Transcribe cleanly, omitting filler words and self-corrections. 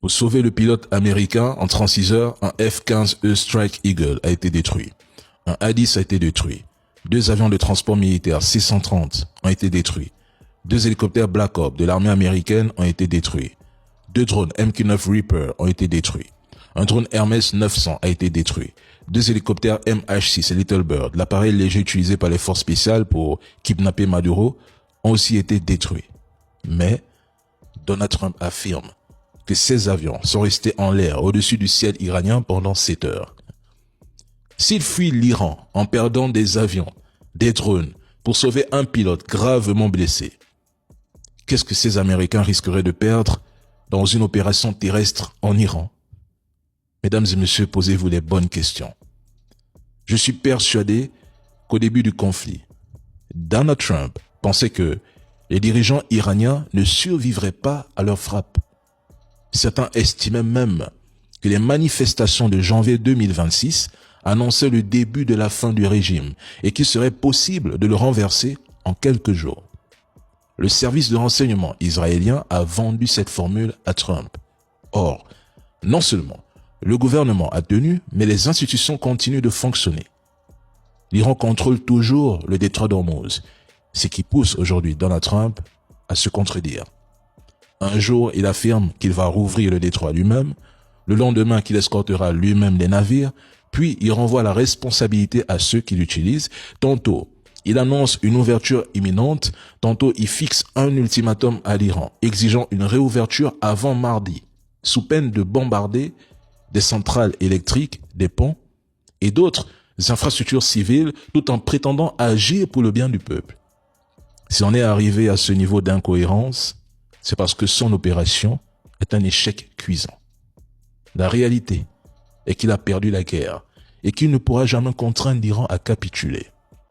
Pour sauver le pilote américain, en 36 heures, un F-15E Strike Eagle a été détruit. Un A-10 a été détruit. 2 avions de transport militaire C-130 ont été détruits. 2 hélicoptères Black Hawk de l'armée américaine ont été détruits. 2 drones MQ-9 Reaper ont été détruits. Un drone Hermes 900 a été détruit. 2 hélicoptères MH-6 et Little Bird, l'appareil léger utilisé par les forces spéciales pour kidnapper Maduro, ont aussi été détruits. Mais Donald Trump affirme que ces avions sont restés en l'air au-dessus du ciel iranien pendant 7 heures. S'il fuit l'Iran en perdant des avions, des drones, pour sauver un pilote gravement blessé, qu'est-ce que ces Américains risqueraient de perdre dans une opération terrestre en Iran? Mesdames et messieurs, posez-vous les bonnes questions. Je suis persuadé qu'au début du conflit, Donald Trump pensait que les dirigeants iraniens ne survivraient pas à leur frappe. Certains estimaient même que les manifestations de janvier 2026 annonçaient le début de la fin du régime et qu'il serait possible de le renverser en quelques jours. Le service de renseignement israélien a vendu cette formule à Trump. Or, non seulement le gouvernement a tenu, mais les institutions continuent de fonctionner. L'Iran contrôle toujours le détroit d'Ormuz, ce qui pousse aujourd'hui Donald Trump à se contredire. Un jour, il affirme qu'il va rouvrir le détroit lui-même, le lendemain qu'il escortera lui-même les navires, puis il renvoie la responsabilité à ceux qui l'utilisent. Tantôt, il annonce une ouverture imminente, tantôt il fixe un ultimatum à l'Iran, exigeant une réouverture avant mardi, sous peine de bombarder des centrales électriques, des ponts et d'autres infrastructures civiles, tout en prétendant agir pour le bien du peuple. Si on est arrivé à ce niveau d'incohérence, c'est parce que son opération est un échec cuisant. La réalité est qu'il a perdu la guerre et qu'il ne pourra jamais contraindre l'Iran à capituler.